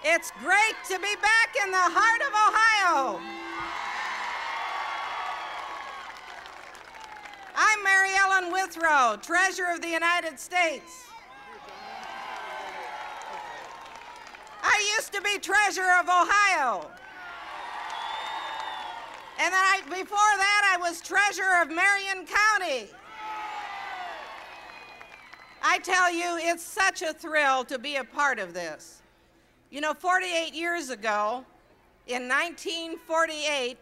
It's great to be back in the heart of Ohio. I'm Mary Ellen Withrow, Treasurer of the United States. I used to be Treasurer of Ohio. And then before that, I was Treasurer of Marion County. I tell you, it's such a thrill to be a part of this. You know, 48 years ago, in 1948,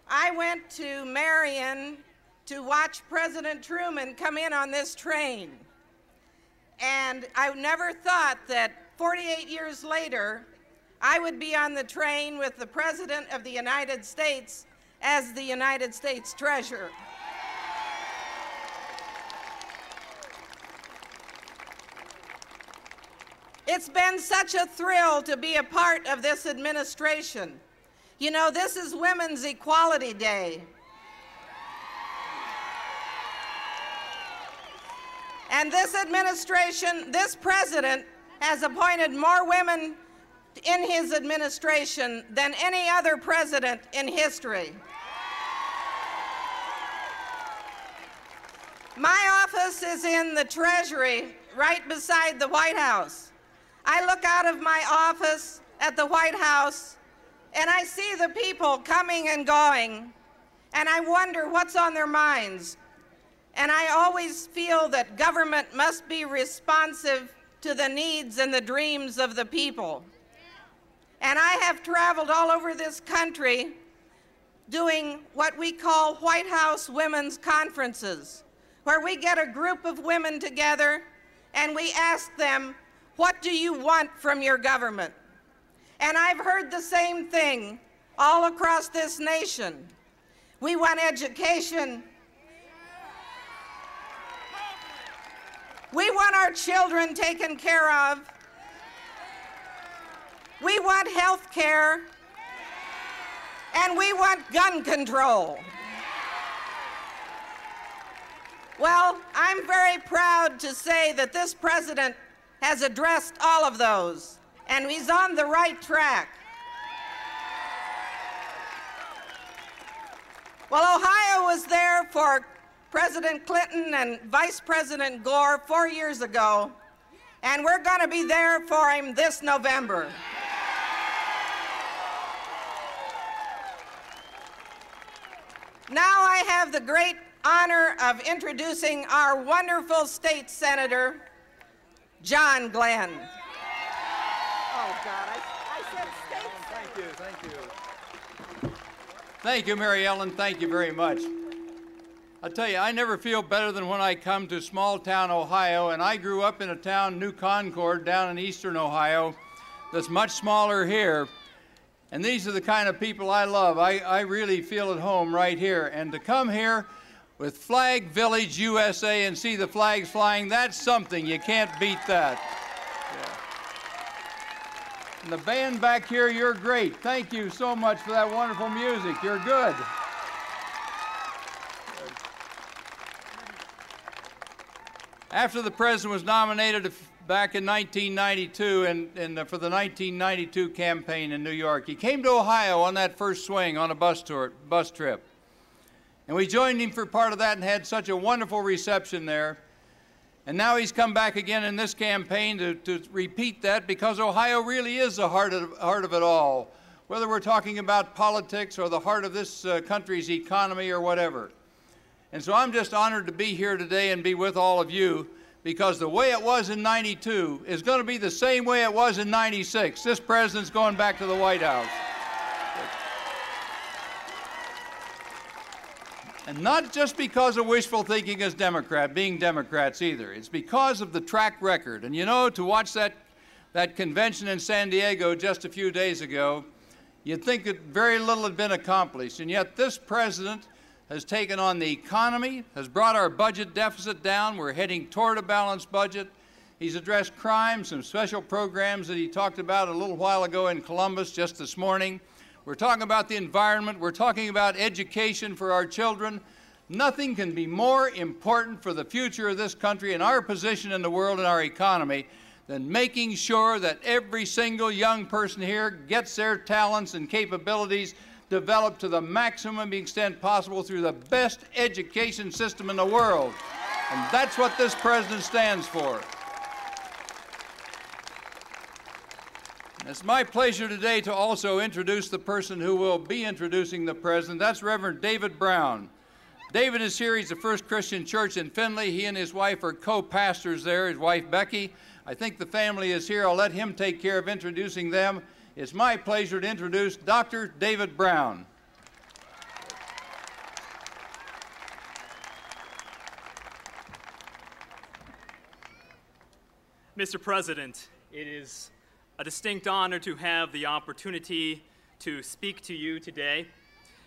I went to Marion to watch President Truman come in on this train. And I never thought that 48 years later, I would be on the train with the President of the United States as the United States Treasurer. It's been such a thrill to be a part of this administration. You know, this is Women's Equality Day. And this administration, this president, has appointed more women in his administration than any other president in history. My office is in the Treasury, right beside the White House. I look out of my office at the White House, and I see the people coming and going, and I wonder what's on their minds. And I always feel that government must be responsive to the needs and the dreams of the people. And I have traveled all over this country doing what we call White House Women's Conferences, where we get a group of women together and we ask them, what do you want from your government? And I've heard the same thing all across this nation. We want education. We want our children taken care of. We want health care. And we want gun control. Well, I'm very proud to say that this president has addressed all of those, and he's on the right track. Well, Ohio was there for President Clinton and Vice President Gore 4 years ago, and we're going to be there for him this November. Now I have the great honor of introducing our wonderful state senator, John Glenn. Oh, God, I said state senator. Thank you. Thank you, Mary Ellen. Thank you very much. I'll tell you, I never feel better than when I come to small-town Ohio, and I grew up in a town, New Concord, down in eastern Ohio, that's much smaller here. And these are the kind of people I love. I really feel at home right here. And to come here with Flag Village, USA, and see the flags flying, that's something. You can't beat that. Yeah. And the band back here, you're great. Thank you so much for that wonderful music. You're good. After the president was nominated back in 1992 for the 1992 campaign in New York, he came to Ohio on that first swing on a bus trip. And we joined him for part of that and had such a wonderful reception there. And now he's come back again in this campaign to repeat that, because Ohio really is the heart of it all, whether we're talking about politics or the heart of this country's economy or whatever. And so I'm just honored to be here today and be with all of you, because the way it was in '92 is going to be the same way it was in '96. This president's going back to the White House. And not just because of wishful thinking as being Democrats either. It's because of the track record. And you know, to watch that convention in San Diego just a few days ago, you'd think that very little had been accomplished. And yet this president has taken on the economy, has brought our budget deficit down. We're heading toward a balanced budget. He's addressed crime, some special programs that he talked about a little while ago in Columbus just this morning. We're talking about the environment. We're talking about education for our children. Nothing can be more important for the future of this country and our position in the world and our economy than making sure that every single young person here gets their talents and capabilities developed to the maximum extent possible through the best education system in the world. And that's what this president stands for. It's my pleasure today to also introduce the person who will be introducing the president. That's Reverend David Brown. David is here. He's the First Christian Church in Findlay. He and his wife are co-pastors there, his wife Becky. I think the family is here. I'll let him take care of introducing them. It's my pleasure to introduce Dr. David Brown. Mr. President, it is a distinct honor to have the opportunity to speak to you today.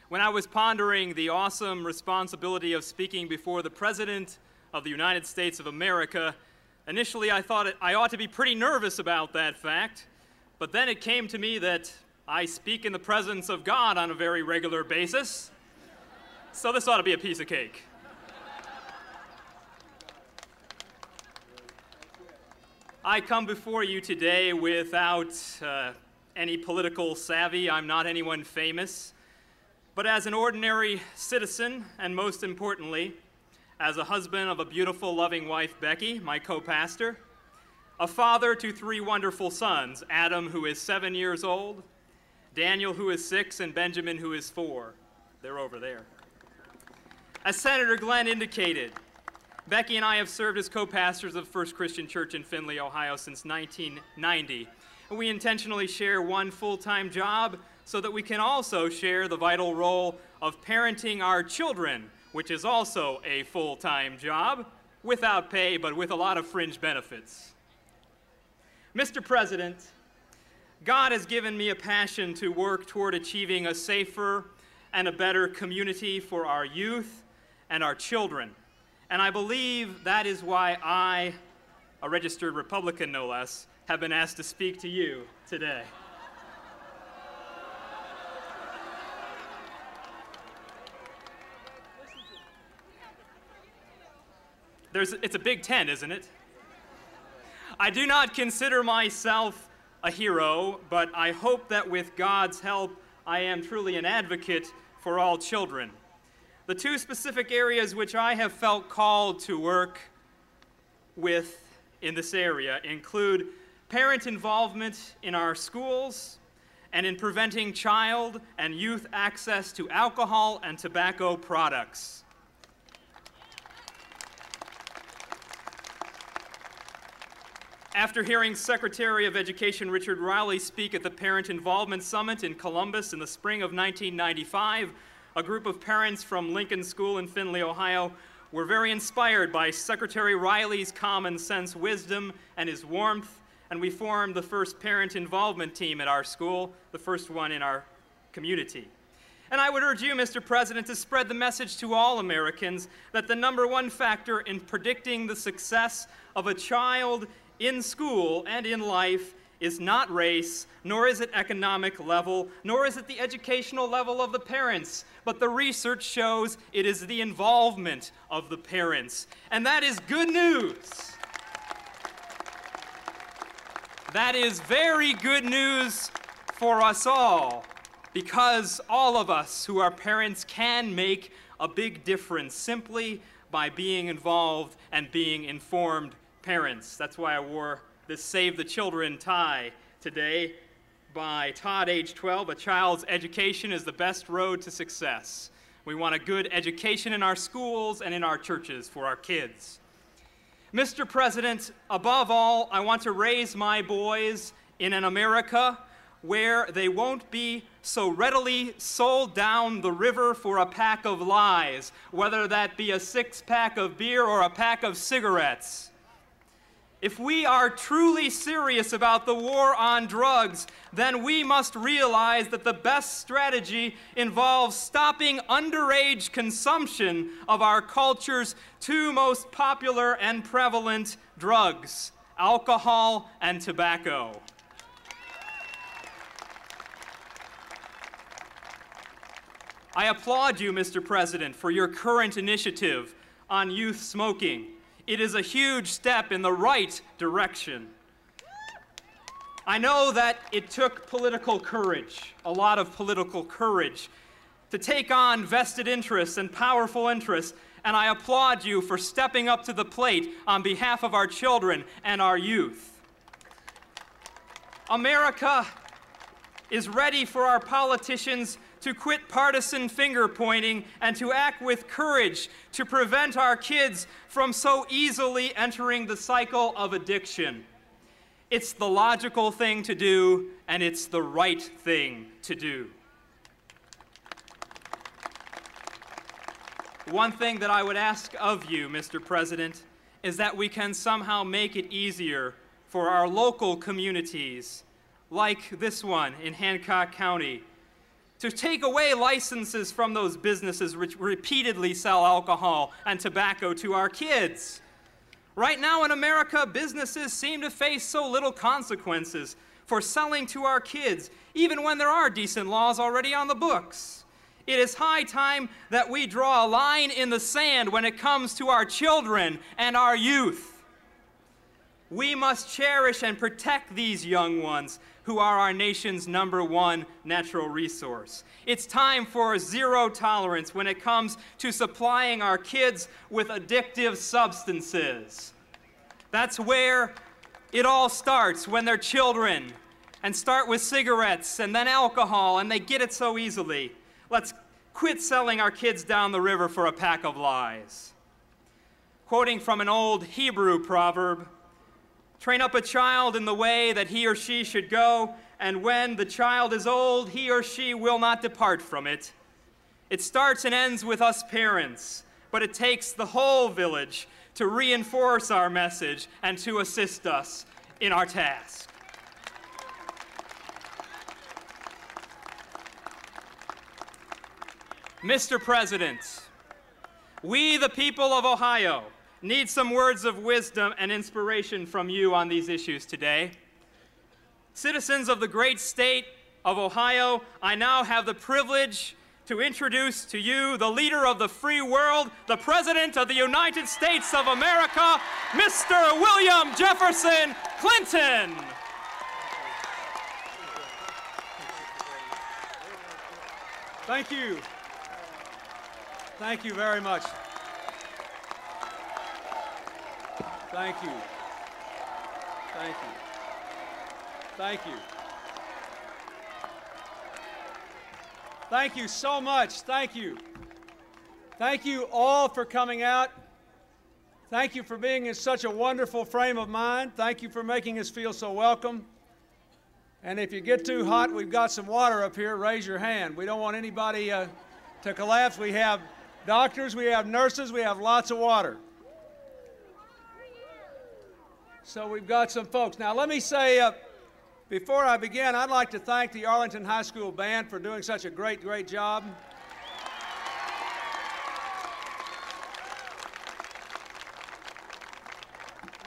When I was pondering the awesome responsibility of speaking before the President of the United States of America, initially I thought I ought to be pretty nervous about that fact, but then it came to me that I speak in the presence of God on a very regular basis, so this ought to be a piece of cake. I come before you today without any political savvy. I'm not anyone famous. But as an ordinary citizen, and most importantly, as a husband of a beautiful, loving wife, Becky, my co-pastor, a father to 3 wonderful sons, Adam, who is 7 years old, Daniel, who is 6, and Benjamin, who is 4. They're over there. As Senator Glenn indicated, Becky and I have served as co-pastors of First Christian Church in Findlay, Ohio since 1990. And we intentionally share one full-time job so that we can also share the vital role of parenting our children, which is also a full-time job, without pay, but with a lot of fringe benefits. Mr. President, God has given me a passion to work toward achieving a safer and a better community for our youth and our children. And I believe that is why I, a registered Republican no less, have been asked to speak to you today. It's a big tent, isn't it? I do not consider myself a hero, but I hope that with God's help, I am truly an advocate for all children. The 2 specific areas which I have felt called to work with in this area include parent involvement in our schools and in preventing child and youth access to alcohol and tobacco products. After hearing Secretary of Education Richard Riley speak at the Parent Involvement Summit in Columbus in the spring of 1995, a group of parents from Lincoln School in Findlay, Ohio, were very inspired by Secretary Riley's common sense wisdom and his warmth, and we formed the first parent involvement team at our school, the first one in our community. And I would urge you, Mr. President, to spread the message to all Americans that the #1 factor in predicting the success of a child in school and in life is not race, nor is it economic level, nor is it the educational level of the parents, but the research shows it is the involvement of the parents. And that is good news. That is very good news for us all, because all of us who are parents can make a big difference simply by being involved and being informed parents. That's why I wore this Save the Children tie today by Todd, age 12. A child's education is the best road to success. We want a good education in our schools and in our churches for our kids. Mr. President, above all, I want to raise my boys in an America where they won't be so readily sold down the river for a pack of lies, whether that be a 6-pack of beer or a pack of cigarettes. If we are truly serious about the war on drugs, then we must realize that the best strategy involves stopping underage consumption of our culture's 2 most popular and prevalent drugs, alcohol and tobacco. I applaud you, Mr. President, for your current initiative on youth smoking. It is a huge step in the right direction. I know that it took political courage, a lot of political courage, to take on vested interests and powerful interests, and I applaud you for stepping up to the plate on behalf of our children and our youth. America is ready for our politicians to quit partisan finger-pointing and to act with courage to prevent our kids from so easily entering the cycle of addiction. It's the logical thing to do, and it's the right thing to do. One thing that I would ask of you, Mr. President, is that we can somehow make it easier for our local communities, like this one in Hancock County, to take away licenses from those businesses which repeatedly sell alcohol and tobacco to our kids. Right now in America, businesses seem to face so little consequences for selling to our kids, even when there are decent laws already on the books. It is high time that we draw a line in the sand when it comes to our children and our youth. We must cherish and protect these young ones who are our nation's #1 natural resource. It's time for zero tolerance when it comes to supplying our kids with addictive substances. That's where it all starts, when they're children, and start with cigarettes and then alcohol, and they get it so easily. Let's quit selling our kids down the river for a pack of lies. Quoting from an old Hebrew proverb, "Train up a child in the way that he or she should go, and when the child is old, he or she will not depart from it." It starts and ends with us parents, but it takes the whole village to reinforce our message and to assist us in our task. Mr. President, we, the people of Ohio, need some words of wisdom and inspiration from you on these issues today. Citizens of the great state of Ohio, I now have the privilege to introduce to you the leader of the free world, the President of the United States of America, Mr. William Jefferson Clinton. Thank you. Thank you very much. Thank you. Thank you. Thank you. Thank you so much. Thank you. Thank you all for coming out. Thank you for being in such a wonderful frame of mind. Thank you for making us feel so welcome. And if you get too hot, we've got some water up here. Raise your hand. We don't want anybody to collapse. We have doctors, we have nurses, we have lots of water. So we've got some folks. Now let me say, before I begin, I'd like to thank the Arlington High School Band for doing such a great job.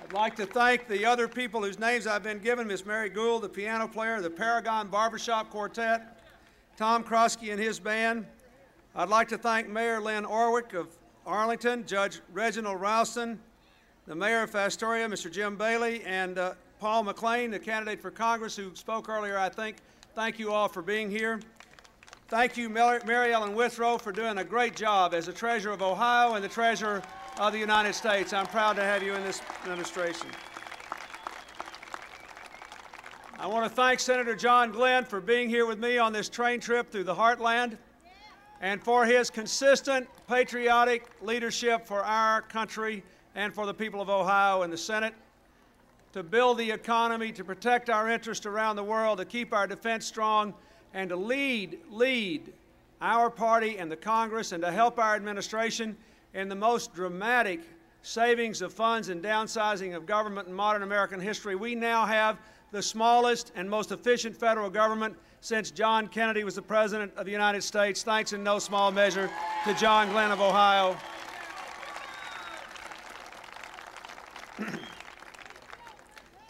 I'd like to thank the other people whose names I've been given, Miss Mary Gould, the piano player, the Paragon Barbershop Quartet, Tom Krosky and his band. I'd like to thank Mayor Lynn Orwick of Arlington, Judge Reginald Ralston, the Mayor of Astoria, Mr. Jim Bailey, and Paul McLean, the candidate for Congress who spoke earlier, I think. Thank you all for being here. Thank you, Mary Ellen Withrow, for doing a great job as the Treasurer of Ohio and the Treasurer of the United States. I'm proud to have you in this administration. I want to thank Senator John Glenn for being here with me on this train trip through the heartland and for his consistent patriotic leadership for our country and for the people of Ohio in the Senate, to build the economy, to protect our interests around the world, to keep our defense strong, and to lead our party and the Congress, and to help our administration in the most dramatic savings of funds and downsizing of government in modern American history. We now have the smallest and most efficient federal government since John Kennedy was the President of the United States, thanks in no small measure to John Glenn of Ohio.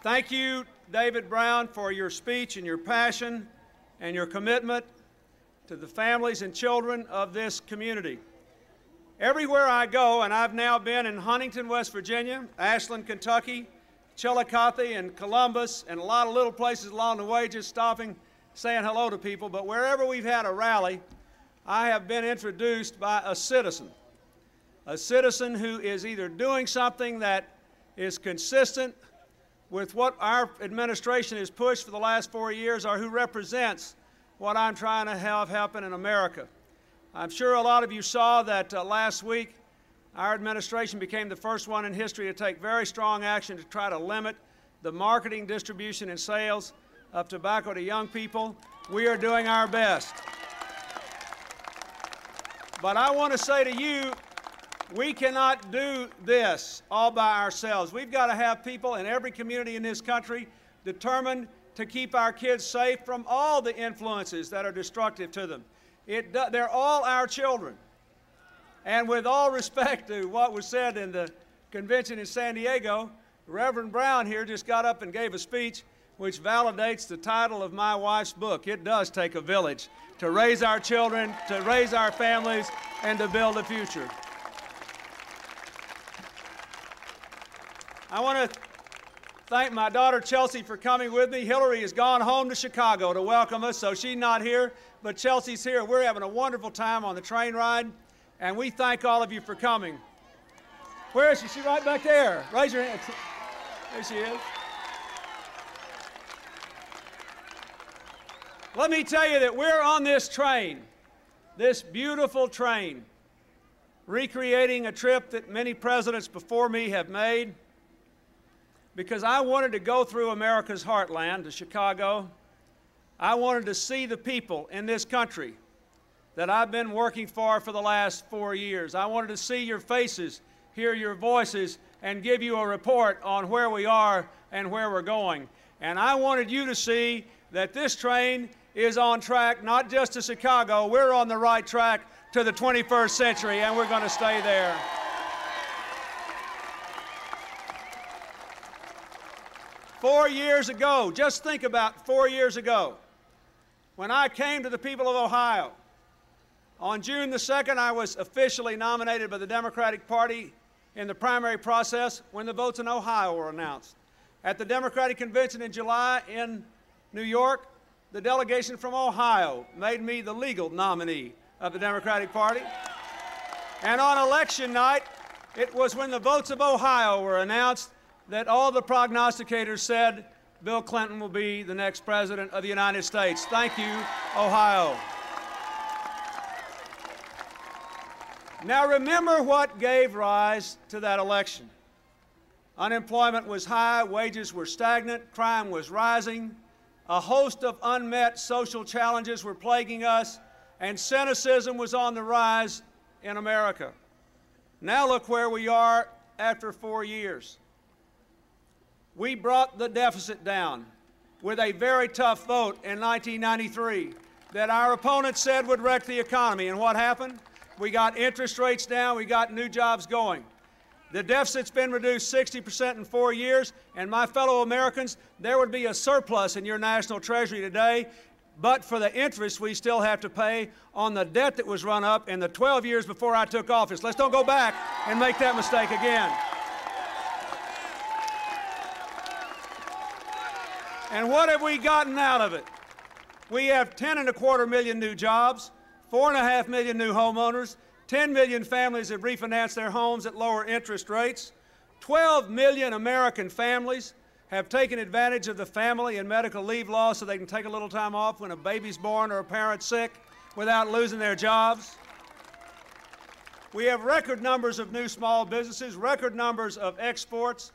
Thank you, David Brown, for your speech and your passion and your commitment to the families and children of this community. Everywhere I go, and I've now been in Huntington, West Virginia, Ashland, Kentucky, Chillicothe and Columbus and a lot of little places along the way, just stopping, saying hello to people. But wherever we've had a rally, I have been introduced by a citizen who is either doing something that is consistent with what our administration has pushed for the last 4 years, or who represents what I'm trying to have happen in America. I'm sure a lot of you saw that last week our administration became the first one in history to take very strong action to try to limit the marketing, distribution, and sales of tobacco to young people. We are doing our best. But I want to say to you, we cannot do this all by ourselves. We've got to have people in every community in this country determined to keep our kids safe from all the influences that are destructive to them. They're all our children. And with all respect to what was said in the convention in San Diego, Reverend Brown here just got up and gave a speech which validates the title of my wife's book. It does take a village to raise our children, to raise our families, and to build a future. I want to thank my daughter Chelsea for coming with me. Hillary has gone home to Chicago to welcome us, so she's not here, but Chelsea's here. We're having a wonderful time on the train ride, and we thank all of you for coming. Where is she? She's right back there. Raise your hand. There she is. Let me tell you that we're on this train, this beautiful train, recreating a trip that many presidents before me have made, because I wanted to go through America's heartland to Chicago. I wanted to see the people in this country that I've been working for the last 4 years. I wanted to see your faces, hear your voices, and give you a report on where we are and where we're going. And I wanted you to see that this train is on track, not just to Chicago. We're on the right track to the 21st century, and we're going to stay there. Four years ago, just think about 4 years ago, when I came to the people of Ohio. On June the 2nd, I was officially nominated by the Democratic Party in the primary process when the votes in Ohio were announced. At the Democratic Convention in July in New York, the delegation from Ohio made me the legal nominee of the Democratic Party. And on election night, it was when the votes of Ohio were announced that all the prognosticators said Bill Clinton will be the next president of the United States. Thank you, Ohio. Now remember what gave rise to that election. Unemployment was high, wages were stagnant, crime was rising, a host of unmet social challenges were plaguing us, and cynicism was on the rise in America. Now look where we are after 4 years. We brought the deficit down with a very tough vote in 1993 that our opponents said would wreck the economy. And what happened? We got interest rates down, we got new jobs going. The deficit's been reduced 60% in 4 years, and my fellow Americans, there would be a surplus in your national treasury today, but for the interest we still have to pay on the debt that was run up in the 12 years before I took office. Let's don't go back and make that mistake again. And what have we gotten out of it? We have 10.25 million new jobs, 4.5 million new homeowners, 10 million families have refinanced their homes at lower interest rates, 12 million American families have taken advantage of the family and medical leave law so they can take a little time off when a baby's born or a parent's sick without losing their jobs. We have record numbers of new small businesses, record numbers of exports.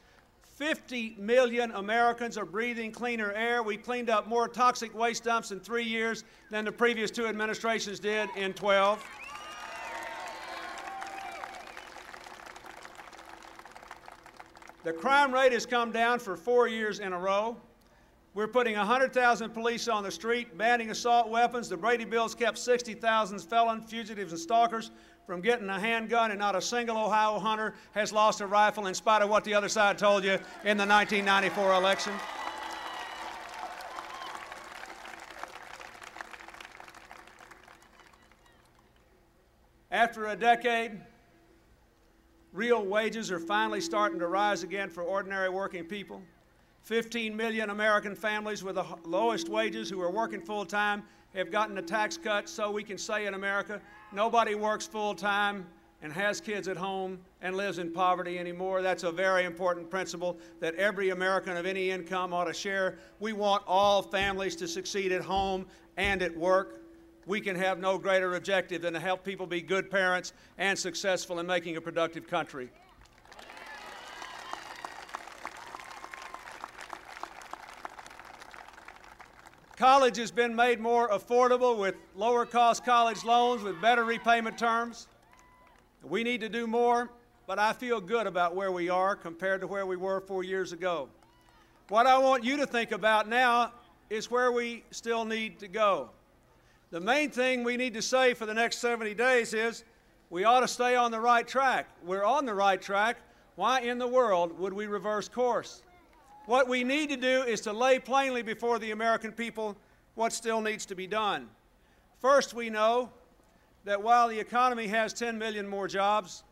50 million Americans are breathing cleaner air. We cleaned up more toxic waste dumps in 3 years than the previous 2 administrations did in 12. The crime rate has come down for 4 years in a row. We're putting 100,000 police on the street, banning assault weapons. The Brady Bills kept 60,000 felons, fugitives, and stalkers from getting a handgun, and not a single Ohio hunter has lost a rifle in spite of what the other side told you in the 1994 election. After a decade Real wages are finally starting to rise again for ordinary working people. 15 million American families with the lowest wages who are working full-time have gotten a tax cut, so we can say in America, nobody works full-time and has kids at home and lives in poverty anymore. That's a very important principle that every American of any income ought to share. We want all families to succeed at home and at work. We can have no greater objective than to help people be good parents and successful in making a productive country. College has been made more affordable with lower cost college loans with better repayment terms. We need to do more, but I feel good about where we are compared to where we were 4 years ago. What I want you to think about now is where we still need to go. The main thing we need to say for the next 70 days is we ought to stay on the right track. We're on the right track. Why in the world would we reverse course? What we need to do is to lay plainly before the American people what still needs to be done. First, we know that while the economy has 10 million more jobs,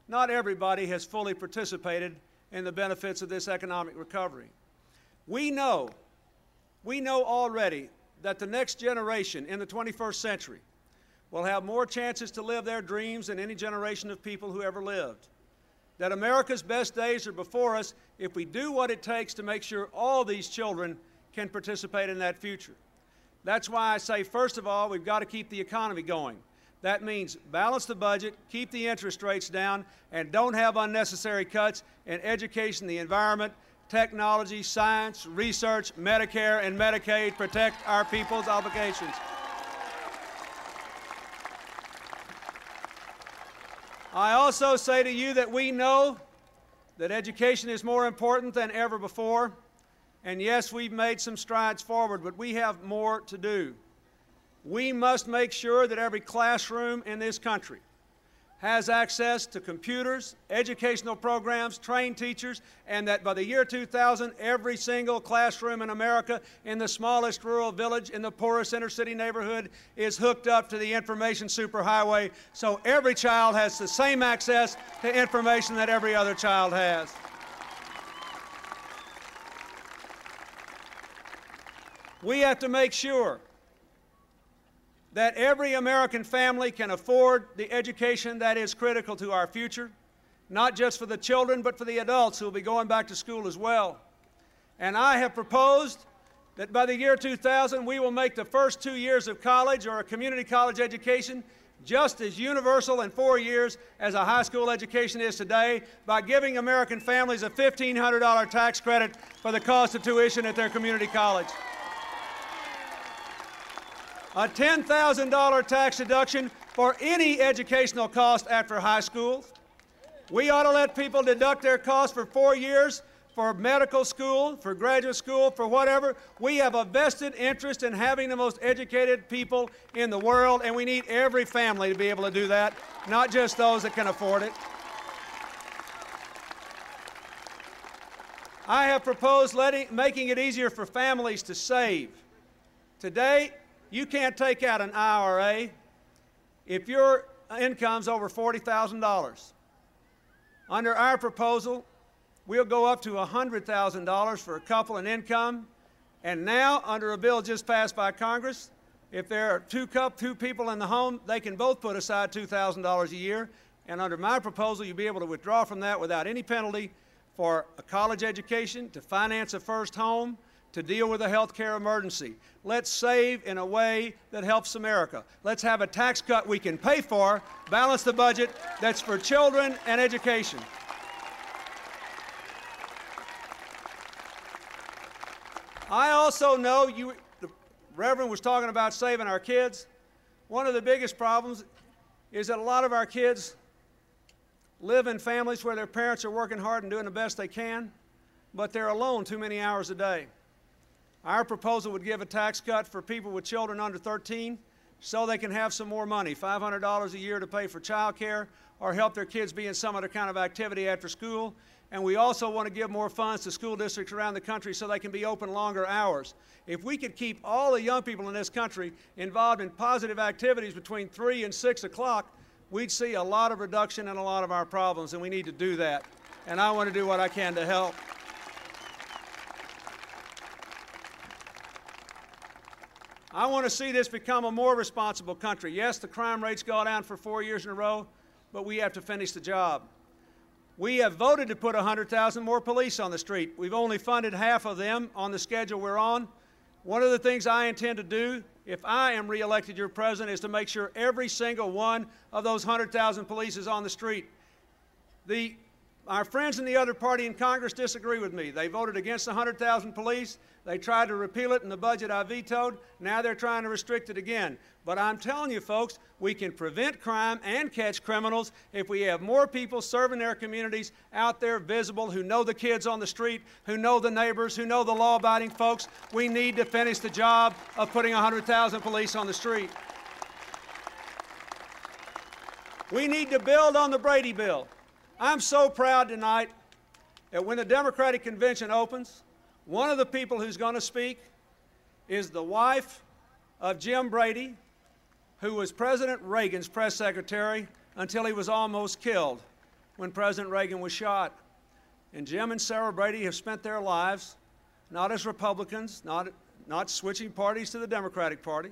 not everybody has fully participated in the benefits of this economic recovery. We know already that the next generation in the 21st century will have more chances to live their dreams than any generation of people who ever lived. That America's best days are before us if we do what it takes to make sure all these children can participate in that future. That's why I say, first of all, we've got to keep the economy going. That means balance the budget, keep the interest rates down, and don't have unnecessary cuts in education, the environment, technology, science, research, Medicare, and Medicaid. Protect our people's obligations. I also say to you that we know that education is more important than ever before. And yes, we've made some strides forward, but we have more to do. We must make sure that every classroom in this country has access to computers, educational programs, trained teachers, and that by the year 2000, every single classroom in America in the smallest rural village, in the poorest inner city neighborhood, is hooked up to the information superhighway, so every child has the same access to information that every other child has. We have to make sure that every American family can afford the education that is critical to our future, not just for the children, but for the adults who will be going back to school as well. And I have proposed that by the year 2000, we will make the first 2 years of college or a community college education just as universal in 4 years as a high school education is today by giving American families a $1,500 tax credit for the cost of tuition at their community college. A $10,000 tax deduction for any educational cost after high school. We ought to let people deduct their costs for 4 years for medical school, for graduate school, for whatever. We have a vested interest in having the most educated people in the world, and we need every family to be able to do that, not just those that can afford it. I have proposed making it easier for families to save. Today, you can't take out an IRA if your income's over $40,000. Under our proposal, we'll go up to $100,000 for a couple in income. And now, under a bill just passed by Congress, if there are two people in the home, they can both put aside $2,000 a year. And under my proposal, you'll be able to withdraw from that without any penalty for a college education, to finance a first home, to deal with a health care emergency. Let's save in a way that helps America. Let's have a tax cut we can pay for, balance the budget that's for children and education. I also know the Reverend was talking about saving our kids. One of the biggest problems is that a lot of our kids live in families where their parents are working hard and doing the best they can, but they're alone too many hours a day. Our proposal would give a tax cut for people with children under 13 so they can have some more money, $500 a year to pay for child care or help their kids be in some other kind of activity after school. And we also want to give more funds to school districts around the country so they can be open longer hours. If we could keep all the young people in this country involved in positive activities between 3 and 6 o'clock, we'd see a lot of reduction in a lot of our problems, and we need to do that. And I want to do what I can to help. I want to see this become a more responsible country. Yes, the crime rate's gone down for 4 years in a row, but we have to finish the job. We have voted to put 100,000 more police on the street. We've only funded half of them on the schedule we're on. One of the things I intend to do, if I am reelected your president, is to make sure every single one of those 100,000 police is on the street. Our friends in the other party in Congress disagree with me. They voted against the 100,000 police. They tried to repeal it in the budget I vetoed. Now they're trying to restrict it again. But I'm telling you, folks, we can prevent crime and catch criminals if we have more people serving their communities out there visible, who know the kids on the street, who know the neighbors, who know the law-abiding folks. We need to finish the job of putting 100,000 police on the street. We need to build on the Brady Bill. I'm so proud tonight that when the Democratic Convention opens, one of the people who's going to speak is the wife of Jim Brady, who was President Reagan's press secretary until he was almost killed when President Reagan was shot. And Jim and Sarah Brady have spent their lives, not as Republicans, not switching parties to the Democratic Party,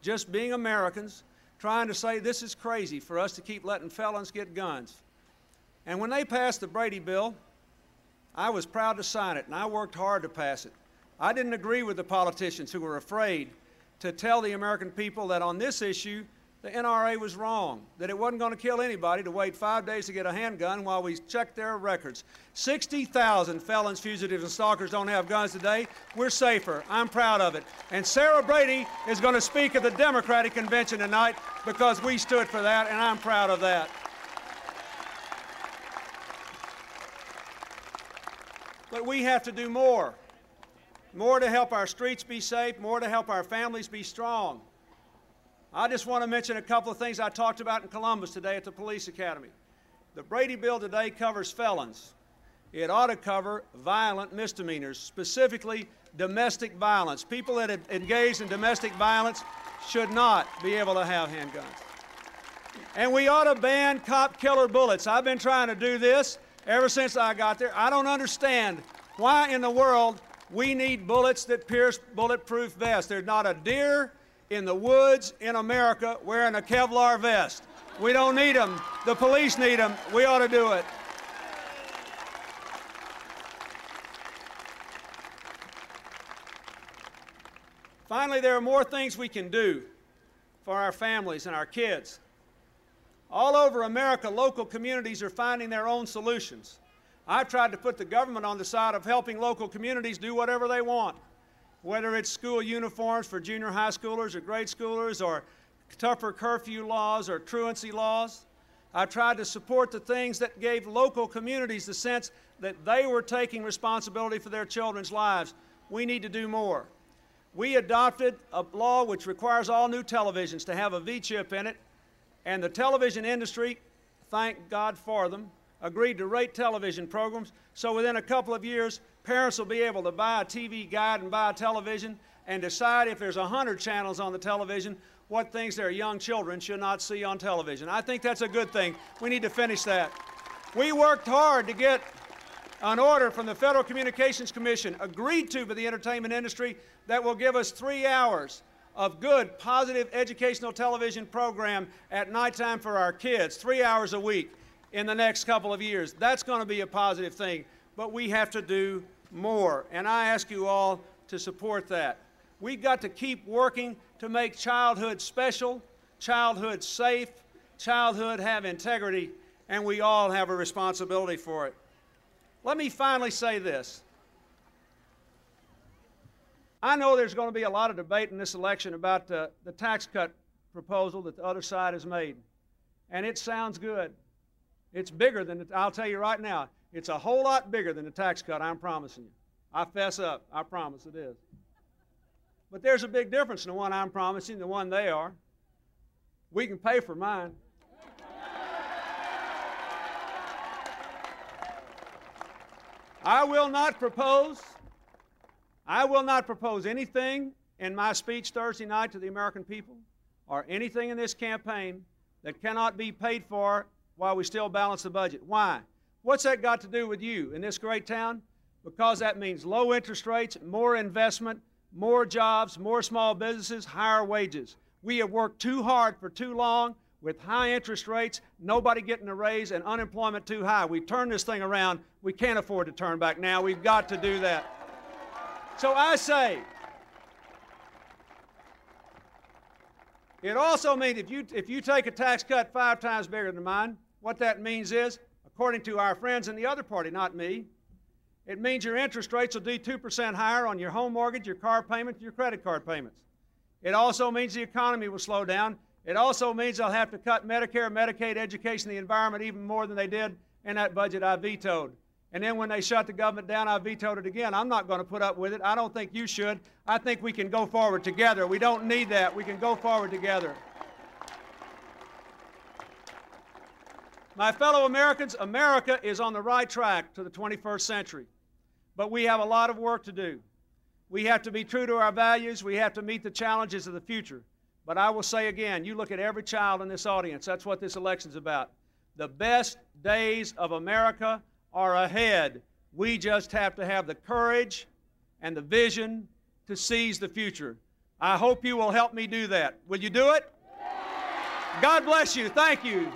just being Americans, trying to say this is crazy for us to keep letting felons get guns. And when they passed the Brady Bill, I was proud to sign it, and I worked hard to pass it. I didn't agree with the politicians who were afraid to tell the American people that on this issue, the NRA was wrong, that it wasn't going to kill anybody to wait 5 days to get a handgun while we checked their records. 60,000 felons, fugitives, and stalkers don't have guns today. We're safer. I'm proud of it. And Sarah Brady is going to speak at the Democratic Convention tonight because we stood for that, and I'm proud of that. But we have to do more. More to help our streets be safe, more to help our families be strong. I just want to mention a couple of things I talked about in Columbus today at the Police Academy. The Brady Bill today covers felons. It ought to cover violent misdemeanors, specifically domestic violence. People that have engaged in domestic violence should not be able to have handguns. And we ought to ban cop killer bullets. I've been trying to do this ever since I got there. I don't understand why in the world we need bullets that pierce bulletproof vests. There's not a deer in the woods in America wearing a Kevlar vest. We don't need them. The police need them. We ought to do it. Finally, there are more things we can do for our families and our kids. All over America, local communities are finding their own solutions. I've tried to put the government on the side of helping local communities do whatever they want, whether it's school uniforms for junior high schoolers or grade schoolers, or tougher curfew laws or truancy laws. I've tried to support the things that gave local communities the sense that they were taking responsibility for their children's lives. We need to do more. We adopted a law which requires all new televisions to have a V-chip in it, and the television industry, thank God for them, agreed to rate television programs, so within a couple of years, parents will be able to buy a TV guide and buy a television and decide if there's 100 channels on the television, what things their young children should not see on television. I think that's a good thing. We need to finish that. We worked hard to get an order from the Federal Communications Commission, agreed to by the entertainment industry, that will give us 3 hours of good, positive educational television program at nighttime for our kids, 3 hours a week in the next couple of years. That's going to be a positive thing, but we have to do more, and I ask you all to support that. We've got to keep working to make childhood special, childhood safe, childhood have integrity, and we all have a responsibility for it. Let me finally say this. I know there's going to be a lot of debate in this election about the tax cut proposal that the other side has made, and it sounds good. It's bigger than, I'll tell you right now, it's a whole lot bigger than the tax cut, I'm promising you. I fess up, I promise it is. But there's a big difference in the one I'm promising and the one they are. We can pay for mine. I will not propose anything in my speech Thursday night to the American people or anything in this campaign that cannot be paid for while we still balance the budget. Why? What's that got to do with you in this great town? Because that means low interest rates, more investment, more jobs, more small businesses, higher wages. We have worked too hard for too long with high interest rates, nobody getting a raise, and unemployment too high. We've turned this thing around. We can't afford to turn back now. We've got to do that. So I say, it also means if you take a tax cut 5 times bigger than mine, what that means is, according to our friends in the other party, not me, it means your interest rates will be 2% higher on your home mortgage, your car payment, your credit card payments. It also means the economy will slow down. It also means they'll have to cut Medicare, Medicaid, education, the environment even more than they did in that budget I vetoed. And then when they shut the government down, I vetoed it again. I'm not going to put up with it. I don't think you should. I think we can go forward together. We don't need that. We can go forward together. My fellow Americans, America is on the right track to the 21st century. But we have a lot of work to do. We have to be true to our values. We have to meet the challenges of the future. But I will say again, you look at every child in this audience, that's what this election's about. The best days of America are ahead. We just have to have the courage and the vision to seize the future. I hope you will help me do that. Will you do it? God bless you. Thank you.